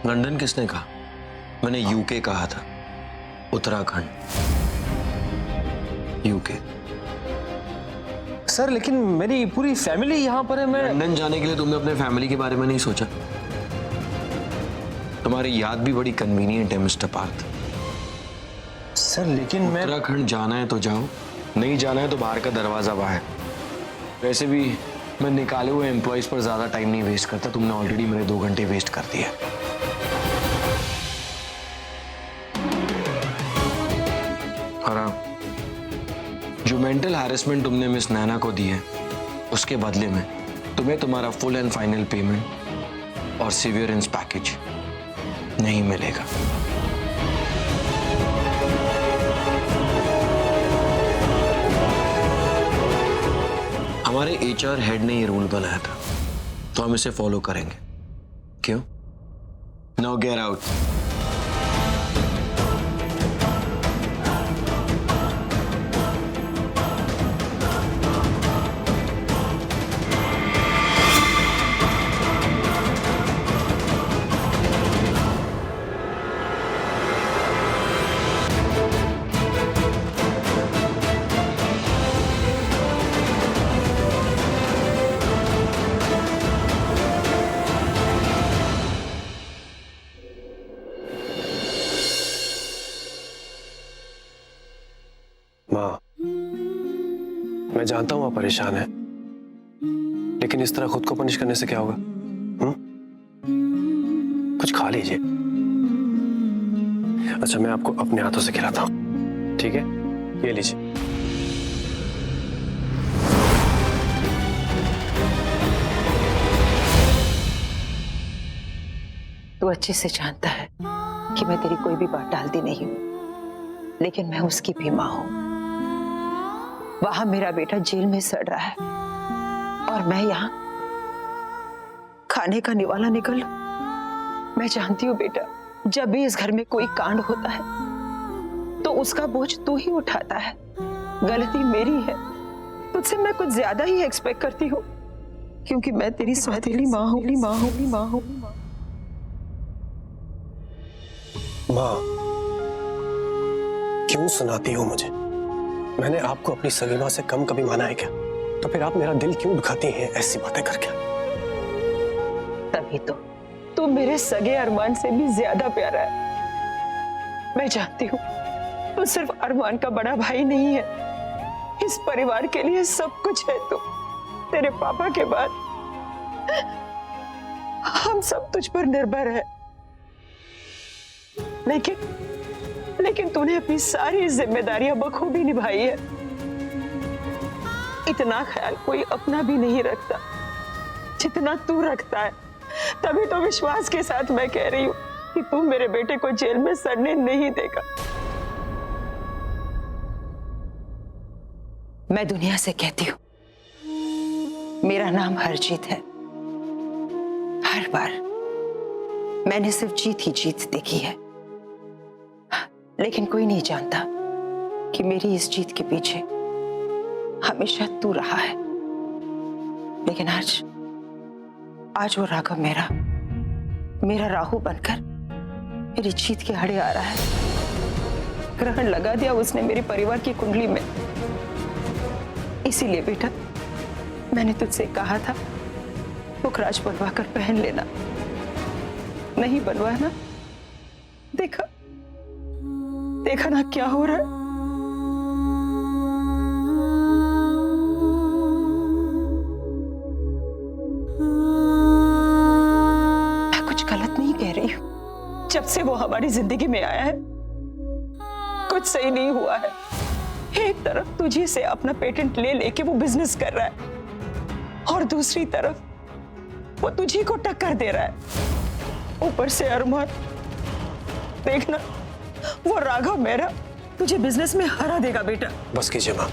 London किसने कहा? मैंने यूके कहा था। उत्तराखंड, यूके। सर लेकिन मेरी पूरी फैमिली यहाँ पर है। मैं लंदन जाने के लिए तुमने अपने फैमिली के बारे में नहीं सोचा? तुम्हारी याद भी बड़ी कन्वीनियंट है मिस्टर पार्थ। सर लेकिन मैं उत्तराखंड जाना है तो जाओ, नहीं जाना है तो बाहर का दरवाजा बाहर। वैसे भी मैं निकाले हुए एम्प्लॉइज पर ज्यादा टाइम नहीं वेस्ट करता। तुमने ऑलरेडी मेरे 2 घंटे वेस्ट कर दिए। और जो मेंटल हैरेसमेंट तुमने मिस नैना को दी है, उसके बदले में तुम्हें तुम्हारा फुल एंड फाइनल पेमेंट और सीवियरेंस पैकेज नहीं मिलेगा। हमारे एचआर हेड ने ये रूल बनाया था, तो हम इसे फॉलो करेंगे। क्यों? Now get out. माँ, मैं जानता हूँ आप परेशान हैं, लेकिन इस तरह खुद को पनिश करने से क्या होगा? कुछ खा लीजिए। अच्छा, मैं आपको अपने हाथों से खिलाता हूँ, ठीक है? ये लीजिए। तू अच्छे से जानता है कि मैं तेरी कोई भी बात टालती नहीं हूं, लेकिन मैं उसकी भी मां हूं। वहां मेरा बेटा जेल में सड़ रहा है और मैं यहाँ खाने का निवाला निकल। मैं जानती हूँ बेटा, जब भी इस घर में कोई कांड होता है तो उसका बोझ तू ही उठाता है। गलती मेरी है, तुझसे मैं कुछ ज्यादा ही एक्सपेक्ट करती हूँ, क्योंकि मैं तेरी सौतेली माँ हूँ। माँ, क्यों सुनाती हो मुझे? मैंने आपको अपनी सगी माँ से कम कभी माना है क्या? तो फिर आप मेरा दिल क्यों दुखाती हैं ऐसी बातें करके? तभी तो तू मेरे सगे अरमान से भी ज्यादा प्यारा है। मैं जानती हूँ तू सिर्फ अरमान का बड़ा भाई नहीं है, इस परिवार के लिए सब कुछ है तू। तेरे पापा के बाद हम सब तुझ पर निर्भर है, लेकिन तूने अपनी सारी जिम्मेदारियां बखूबी निभाई है। इतना ख्याल कोई अपना भी नहीं रखता जितना तू रखता है। तभी तो विश्वास के साथ मैं कह रही हूँ कि तू मेरे बेटे को जेल में सड़ने नहीं देगा। मैं दुनिया से कहती हूँ, मेरा नाम हरजीत है। हर बार मैंने सिर्फ जीत ही जीत देखी है, लेकिन कोई नहीं जानता कि मेरी इस जीत के पीछे हमेशा तू रहा है। लेकिन आज वो राघव मेरा राहु बनकर मेरी जीत के आड़े आ रहा है। ग्रहण लगा दिया उसने मेरे परिवार की कुंडली में। इसीलिए बेटा, मैंने तुझसे कहा था पुखराज बनवा कर पहन लेना। नहीं बनवाया ना? देखा ना क्या हो रहा है। मैं कुछ गलत नहीं कह रही हूं। जब से वो हमारी जिंदगी में आया है कुछ सही नहीं हुआ है। एक तरफ तुझी से अपना पेटेंट ले लेके वो बिजनेस कर रहा है और दूसरी तरफ वो तुझी को टक्कर दे रहा है। ऊपर से अरमान, देखना वो राघव मेरा तुझे बिजनेस में हरा देगा बेटा। बस कीजिए माँ,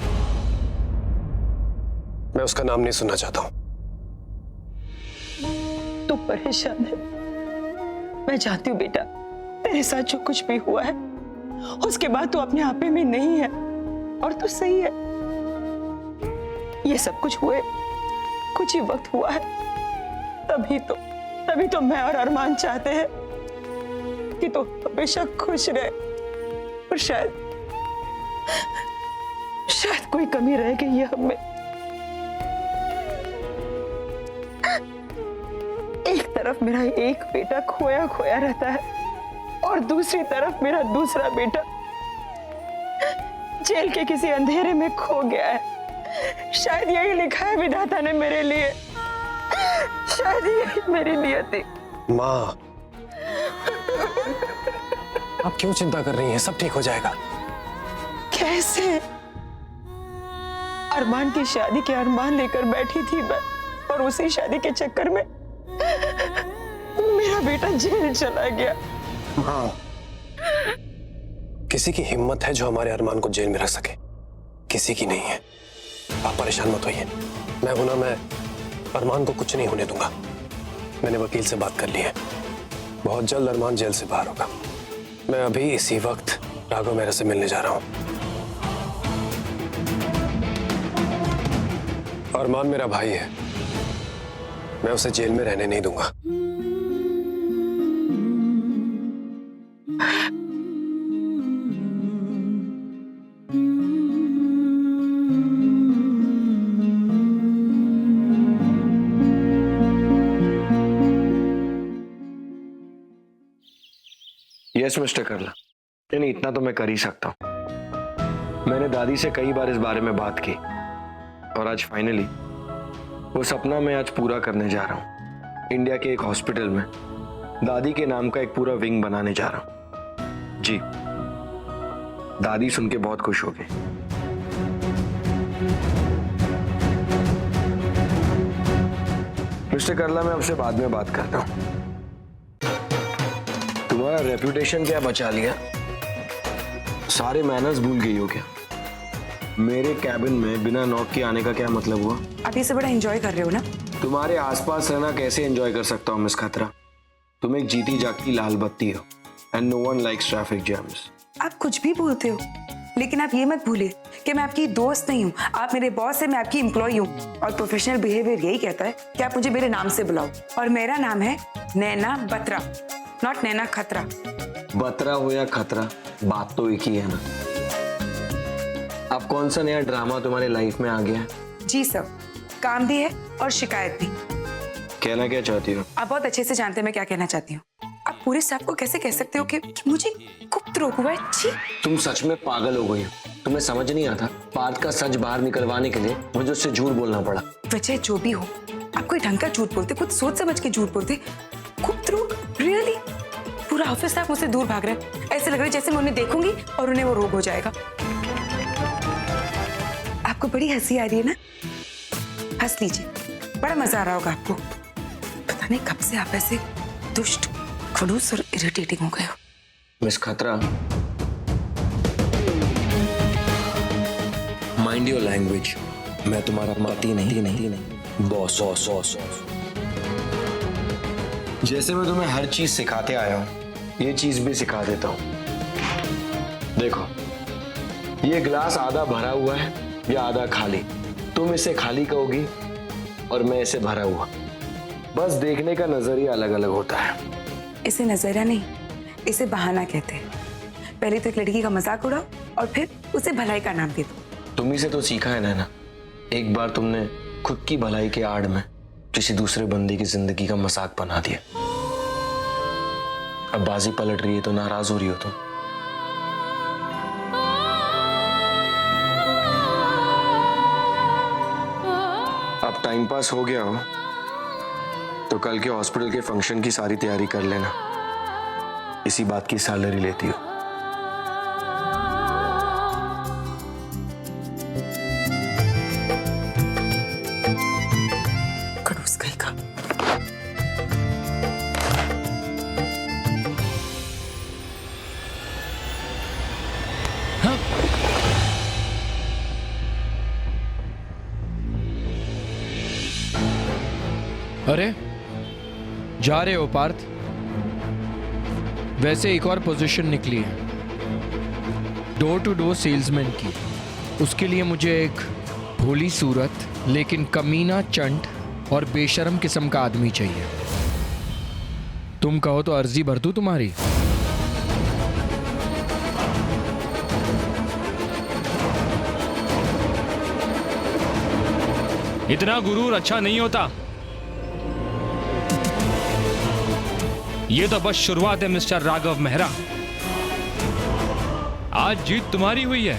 मैं उसका नाम नहीं सुनना चाहता हूँ। तू परेशान है, मैं जानती हूँ बेटा। तेरे साथ जो कुछ भी हुआ है उसके बाद तू अपने आपे में नहीं है, और तू सही है। ये सब कुछ हुए कुछ ही वक्त हुआ है, तभी तो मैं और अरमान चाहते हैं चाहती तो हमेशा खुश रहे, और शायद कोई कमी रह गई है हमें। एक तरफ मेरा एक बेटा खोया खोया रहता है और दूसरी तरफ मेरा दूसरा बेटा जेल के किसी अंधेरे में खो गया है। शायद यही लिखा है विधाता ने मेरे लिए, शायद यही मेरी नियति। माँ, आप क्यों चिंता कर रही हैं? सब ठीक हो जाएगा। कैसे? अरमान की शादी के अरमान लेकर बैठी थी मैं, और उसी शादी के चक्कर में मेरा बेटा जेल चला गया। माँ, किसी की हिम्मत है जो हमारे अरमान को जेल में रख सके? किसी की नहीं है। आप परेशान मत होइए, मैं हूं ना, मैं अरमान को कुछ नहीं होने दूंगा। मैंने वकील से बात कर ली है, बहुत जल्द अरमान जेल से बाहर होगा। मैं अभी इसी वक्त राघव मेहरा से मिलने जा रहा हूं। अरमान मेरा भाई है, मैं उसे जेल में रहने नहीं दूंगा। यस मिस्टर करला, नहीं इतना तो मैं कर ही सकता हूं। मैंने दादी से कई बार इस बारे में बात की और आज फाइनली वो सपना मैं आज पूरा करने जा रहा हूं। इंडिया के एक हॉस्पिटल में दादी के नाम का एक पूरा विंग बनाने जा रहा हूं। जी, दादी सुन के बहुत खुश हो गई। मिस्टर करला, मैं आपसे बाद में बात करता हूं। तुम्हारा रेपुटेशन क्या बचा लिया? सारे मैनर्स भूल गई हो क्या? मेरे कैबिन में बिना नॉक के आने का क्या मतलब हुआ? आप ये सब बड़ा एंजॉय कर रहे हो ना? तुम्हारे आसपास रहना कैसे एंजॉय कर सकता हूँ मिस खतरा? तुम एक जीती जागती लाल बत्ती हो and no one likes traffic jams. आप कुछ भी बोलते हो, लेकिन आप ये मत भूलिए कि मैं आपकी दोस्त नहीं हूँ। आप मेरे बॉस है, मैं आपकी एम्प्लॉय हूँ, और प्रोफेशनल बिहेवियर यही कहता है कि आप मुझे मेरे नाम से बुलाओ, और मेरा नाम है नैना बत्रा, नॉट नैना खतरा। बतरा हो या खतरा, बात तो एक ही है ना। अब कौन सा नया ड्रामा तुम्हारे लाइफ में आ गया? जी सर, काम भी है और शिकायत भी। कहना क्या चाहती हो? आप बहुत अच्छे से जानते हैं मैं क्या कहना चाहती हूँ। आप पूरे स्टाफ को कैसे कह सकते हो कि मुझे गुप्त रोग हुआ है? छी! तुम सच में पागल हो गई हो। तुम्हें समझ नहीं आता, पार्थ का सच बाहर निकलवाने के लिए मुझे उससे झूठ बोलना पड़ा। वजह जो भी हो, आप कोई ढंग का झूठ बोलते, कुछ सोच समझ के झूठ बोलते। गुप्त रोग? रियली? पूरा ऑफिस स्टाफ मुझसे दूर भाग रहा है। ऐसे लग रहा है जैसे मैं उन्हें देखूंगी और उन्हें वो रोग हो जाएगा। आपको बड़ी हंसी आ रही है ना? हंस लीजिए, बड़ा मजा आ रहा होगा आपको। पता नहीं कब से आप ऐसे दुष्ट, खड़ूस और इरिटेटिंग हो गए हो। मिस खतरा, माइंड योर लैंग्वेज। मैं तुम्हारा पति नहीं, बॉस। जैसे मैं तुम्हें हर चीज सिखाते आया हूं, ये चीज भी सिखा देता हूं। देखो, ये ग्लास आधा भरा हुआ है या आधा खाली। तुम इसे खाली कहोगी और मैं इसे भरा हुआ। बस देखने का नजरिया अलग अलग होता है। इसे नजरिया नहीं, इसे बहाना कहते हैं। पहले तो एक लड़की का मजाक उड़ाओ और फिर उसे भलाई का नाम दे दो। तुम्ही से तो सीखा है ना। एक बार तुमने खुद की भलाई के आड़ में किसी दूसरे बंदे की जिंदगी का मजाक बना दिया। अब बाजी पलट रही है तो नाराज हो रही हो तुम। अब टाइम पास हो गया हो तो कल के हॉस्पिटल के फंक्शन की सारी तैयारी कर लेना। इसी बात की सैलरी लेती हो। खड़ूस कहीं का। अरे जा रहे हो पार्थ? वैसे एक और पोजीशन निकली है, डोर टू डोर सेल्समैन की। उसके लिए मुझे एक भोली सूरत लेकिन कमीना, चंट और बेशर्म किस्म का आदमी चाहिए। तुम कहो तो अर्जी भर दूं तुम्हारी? इतना गुरूर अच्छा नहीं होता। ये तो बस शुरुआत है मिस्टर राघव मेहरा। आज जीत तुम्हारी हुई है,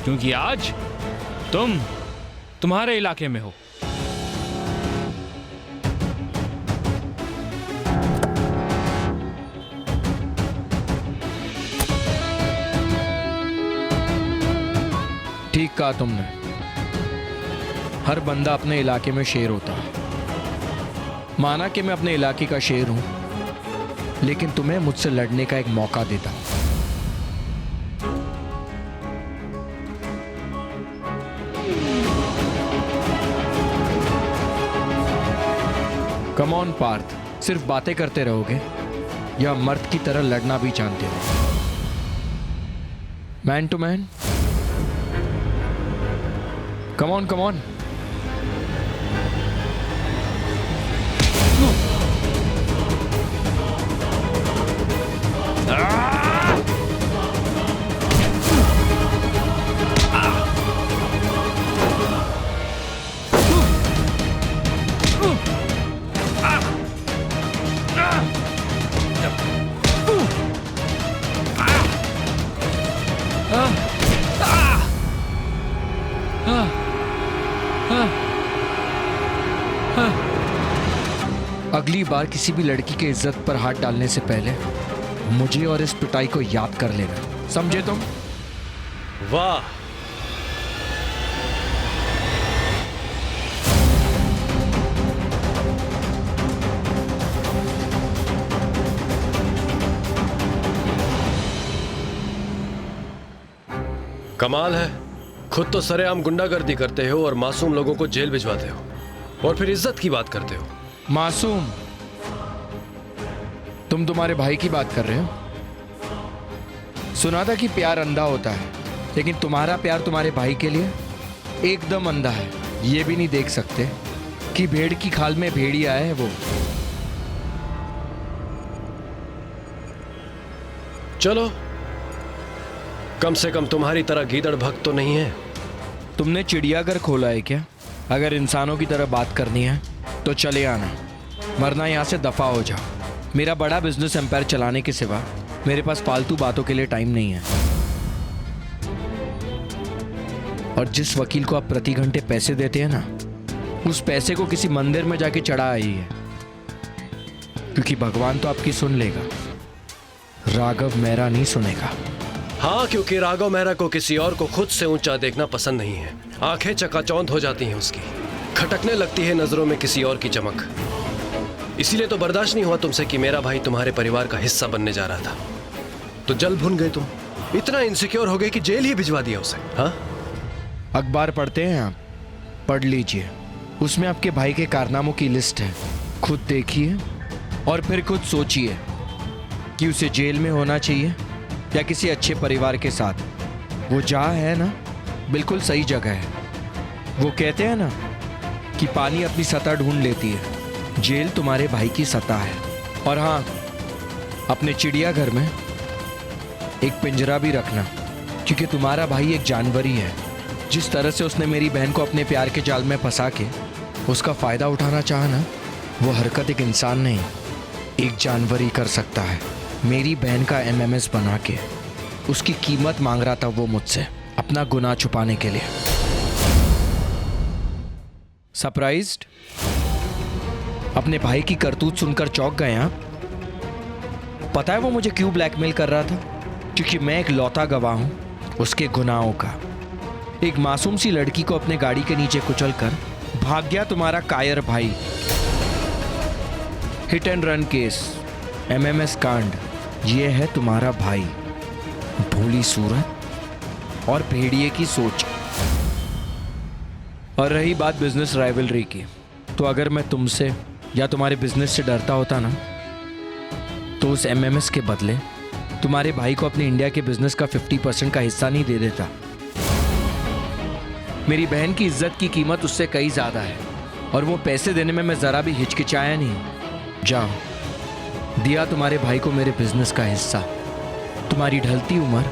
क्योंकि आज तुम तुम्हारे इलाके में हो। ठीक कहा तुमने। हर बंदा अपने इलाके में शेर होता है। माना कि मैं अपने इलाके का शेर हूं, लेकिन तुम्हें मुझसे लड़ने का एक मौका देता हूं। कम ऑन पार्थ, सिर्फ बातें करते रहोगे या मर्द की तरह लड़ना भी जानते हो? Man to man, come on come on. अगली बार किसी भी लड़की की इज्जत पर हाथ डालने से पहले मुझे और इस पिटाई को याद कर लेना, समझे तुम? वाह, कमाल है। खुद तो सरेआम गुंडागर्दी करते हो और मासूम लोगों को जेल भिजवाते हो, और फिर इज्जत की बात करते हो। मासूम? तुम तुम्हारे भाई की बात कर रहे हो? सुना था कि प्यार अंधा होता है, लेकिन तुम्हारा प्यार तुम्हारे भाई के लिए एकदम अंधा है। ये भी नहीं देख सकते कि भेड़ की खाल में भेड़िया है वो। चलो, कम से कम तुम्हारी तरह गीदड़ भक्त तो नहीं है। तुमने चिड़ियाघर खोला है क्या? अगर इंसानों की तरह बात करनी है तो चले आना, वरना यहाँ से दफा हो जाओ। मेरा बड़ा बिजनेस एम्पायर चलाने के सिवा मेरे पास फालतू बातों के लिए टाइम नहीं है। और जिस वकील को आप प्रति घंटे पैसे देते हैं ना, उस पैसे को किसी मंदिर में जाके चढ़ा आइए, क्योंकि भगवान तो आपकी सुन लेगा, राघव मेहरा नहीं सुनेगा। हाँ, क्योंकि राघव मेहरा को किसी और को खुद से ऊंचा देखना पसंद नहीं है। आंखें चकाचौंध हो जाती हैं उसकी, खटकने लगती है नजरों में किसी और की चमक। इसीलिए तो बर्दाश्त नहीं हुआ तुमसे कि मेरा भाई तुम्हारे परिवार का हिस्सा बनने जा रहा था, तो जल भुन गए तुम। इतना इनसिक्योर हो गए कि जेल ही भिजवा दिया उसे। हाँ, अखबार पढ़ते हैं आप? पढ़ लीजिए, उसमें आपके भाई के कारनामों की लिस्ट है। खुद देखिए और फिर खुद सोचिए कि उसे जेल में होना चाहिए या किसी अच्छे परिवार के साथ। वो जहाँ है ना, बिल्कुल सही जगह है। वो कहते हैं ना कि पानी अपनी सतह ढूंढ लेती है, जेल तुम्हारे भाई की सतह है। और हाँ, अपने चिड़ियाघर में एक पिंजरा भी रखना, क्योंकि तुम्हारा भाई एक जानवर ही है। जिस तरह से उसने मेरी बहन को अपने प्यार के जाल में फंसा के उसका फायदा उठाना चाहा ना, वो हरकत एक इंसान नहीं, एक जानवर ही कर सकता है। मेरी बहन का एमएमएस बना के उसकी कीमत मांग रहा था वो मुझसे, अपना गुनाह छुपाने के लिए। सरप्राइज्ड? अपने भाई की करतूत सुनकर चौंक गए आप? पता है वो मुझे क्यों ब्लैकमेल कर रहा था? क्योंकि मैं एक लौता गवाह हूं उसके गुनाहों का। एक मासूम सी लड़की को अपने गाड़ी के नीचे कुचलकर भाग गया तुम्हारा कायर भाई। Hit and run case, MMS कांड, ये है तुम्हारा भाई। भोली सूरत और भेड़िए की सोच। और रही बात बिजनेस राइवलरी की, तो अगर मैं तुमसे या तुम्हारे बिजनेस से डरता होता ना, तो उस एमएमएस के बदले तुम्हारे भाई को अपने इंडिया के बिजनेस का 50% का हिस्सा नहीं दे देता। मेरी बहन की इज्जत की कीमत उससे कई ज्यादा है, और वो पैसे देने में मैं जरा भी हिचकिचाया नहीं। जाओ, दिया तुम्हारे भाई को मेरे बिजनेस का हिस्सा। तुम्हारी ढलती उम्र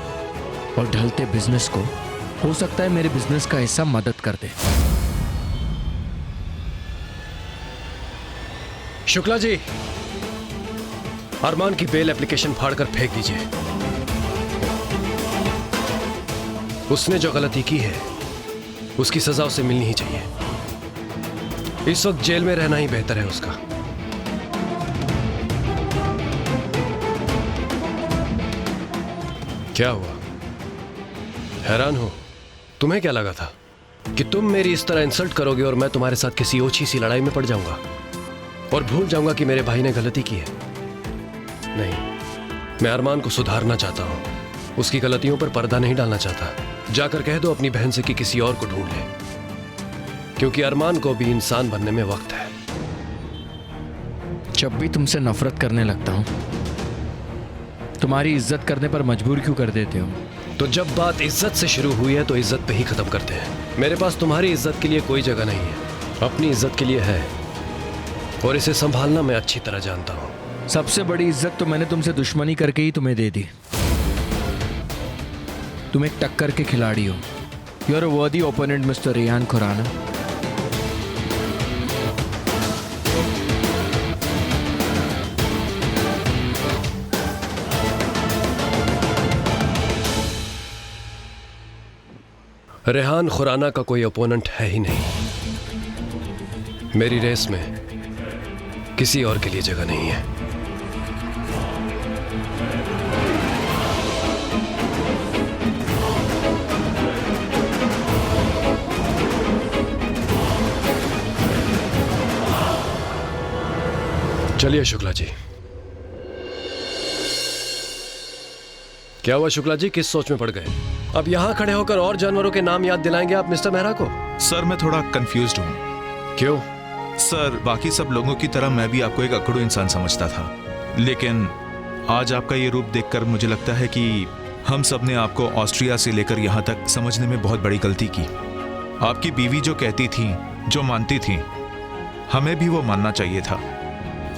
और ढलते बिजनेस को हो सकता है मेरे बिजनेस का हिस्सा मदद कर दे। शुक्ला जी, अरमान की बेल एप्लीकेशन फाड़कर फेंक दीजिए। उसने जो गलती की है उसकी सजा उसे मिलनी ही चाहिए। इस वक्त जेल में रहना ही बेहतर है उसका। क्या हुआ? हैरान हो? तुम्हें क्या लगा था कि तुम मेरी इस तरह इंसल्ट करोगे और मैं तुम्हारे साथ किसी ओछी सी लड़ाई में पड़ जाऊंगा और भूल जाऊंगा कि मेरे भाई ने गलती की है? नहीं, मैं अरमान को सुधारना चाहता हूं, उसकी गलतियों पर पर्दा नहीं डालना चाहता। जाकर कह दो अपनी बहन से कि किसी और को ढूंढ ले, क्योंकि अरमान को भी इंसान बनने में वक्त है। जब भी तुमसे नफरत करने लगता हूं, तुम्हारी इज्जत करने पर मजबूर क्यों कर देते हो? तो जब बात इज्जत से शुरू हुई है तो इज्जत पे ही खत्म करते हैं। मेरे पास तुम्हारी इज्जत के लिए कोई जगह नहीं है, अपनी इज्जत के लिए है, और इसे संभालना मैं अच्छी तरह जानता हूं। सबसे बड़ी इज्जत तो मैंने तुमसे दुश्मनी करके ही तुम्हें दे दी। तुम एक टक्कर के खिलाड़ी हो। यू आर अ वर्दी ओपोनेंट मिस्टर रेहान खुराना। रेहान खुराना का कोई ओपोनेंट है ही नहीं। मेरी रेस में किसी और के लिए जगह नहीं है। चलिए शुक्ला जी। क्या हुआ शुक्ला जी, किस सोच में पड़ गए? अब यहां खड़े होकर और जानवरों के नाम याद दिलाएंगे आप मिस्टर मेहरा को? सर मैं थोड़ा कंफ्यूज्ड हूँ। क्यों? सर बाकी सब लोगों की तरह मैं भी आपको एक अकड़ू इंसान समझता था, लेकिन आज आपका ये रूप देखकर मुझे लगता है कि हम सब ने आपको ऑस्ट्रिया से लेकर यहाँ तक समझने में बहुत बड़ी गलती की। आपकी बीवी जो कहती थी, जो मानती थी, हमें भी वो मानना चाहिए था।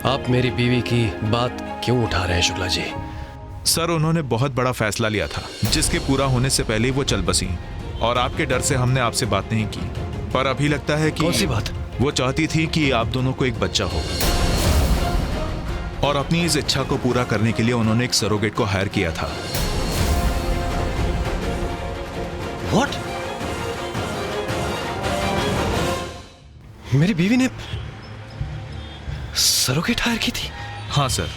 आप मेरी बीवी की बात क्यों उठा रहे हैं शुक्ला जी? सर उन्होंने बहुत बड़ा फैसला लिया था जिसके पूरा होने से पहले ही वो चल बसी, और आपके डर से हमने आपसे बात नहीं की। पर अभी लगता है कि कौन सी बात? वो चाहती थी कि आप दोनों को एक बच्चा हो, और अपनी इस इच्छा को पूरा करने के लिए उन्होंने एक सरोगेट को हायर किया था। What? मेरी बीवी ने सरोगेट हायर की थी? हाँ सर,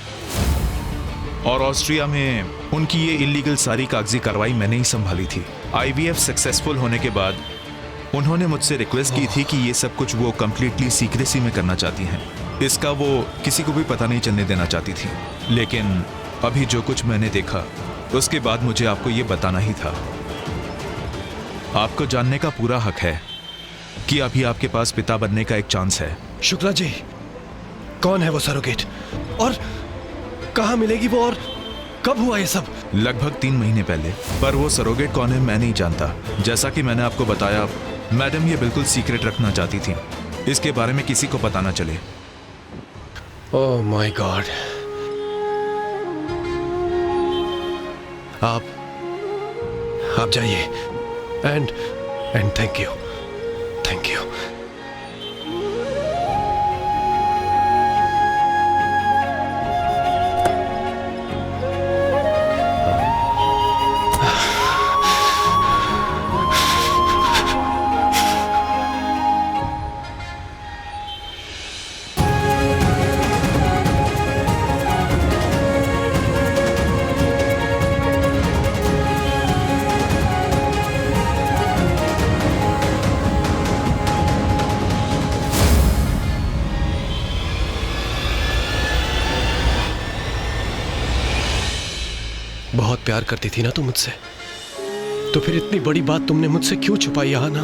और ऑस्ट्रिया में उनकी ये इलीगल सारी कागजी कार्रवाई मैंने ही संभाली थी। आईवीएफ सक्सेसफुल होने के बाद उन्होंने मुझसे रिक्वेस्ट की थी कि ये सब कुछ वो कंप्लीटली सीक्रेसी में करना चाहती हैं। इसका वो किसी को भी पता नहीं चलने देना चाहती थी, लेकिन अभी जो कुछ मैंने देखा उसके बाद मुझे आपको ये बताना ही था। आपको जानने का पूरा हक है कि अभी आपके पास पिता बनने का एक चांस है। शुक्ला जी, कौन है वो सरोगेट और कहां मिलेगी वो, और कब हुआ ये सब? लगभग 3 महीने पहले। पर वो सरोगेट कौन है मैं नहीं जानता। जैसा कि मैंने आपको बताया, मैडम ये बिल्कुल सीक्रेट रखना चाहती थी, इसके बारे में किसी को पता ना चले। Oh my God. आप जाइए एंड थैंक यू। बहुत प्यार करती थी ना तुम मुझसे, तो फिर इतनी बड़ी बात तुमने मुझसे क्यों छुपाई आना?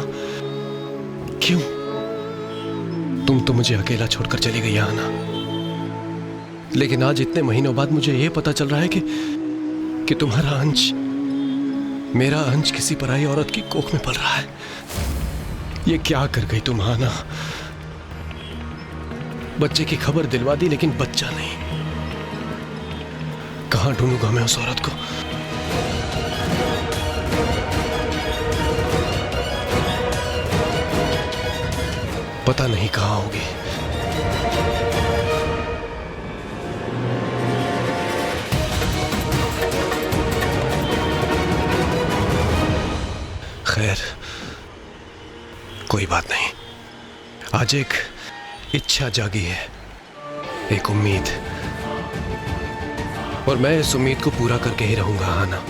क्यों? तुम तो मुझे अकेला छोड़कर चली गई आना, लेकिन आज इतने महीनों बाद मुझे यह पता चल रहा है कि तुम्हारा अंश, मेरा अंश किसी पराई औरत की कोख में पल रहा है। ये क्या कर गई तुम आना? बच्चे की खबर दिलवा दी लेकिन बच्चा नहीं। कहां ढूंढूंगा मैं उस औरत को? पता नहीं कहां होगी। कोई बात नहीं, आज एक इच्छा जागी है, एक उम्मीद, और मैं इस उम्मीद को पूरा करके ही रहूंगा आना।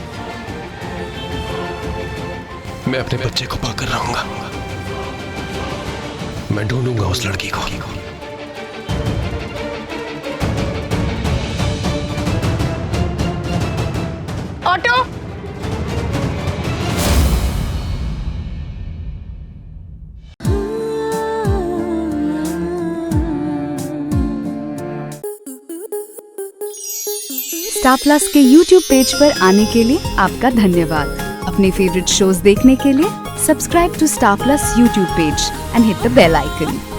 मैं अपने बच्चे को पाकर रहूंगा। मैं ढूंढूंगा उस लड़की को। ऑटो! स्टार प्लस के YouTube पेज पर आने के लिए आपका धन्यवाद। अपने फेवरेट शोज देखने के लिए subscribe to Star Plus YouTube page and hit the bell icon.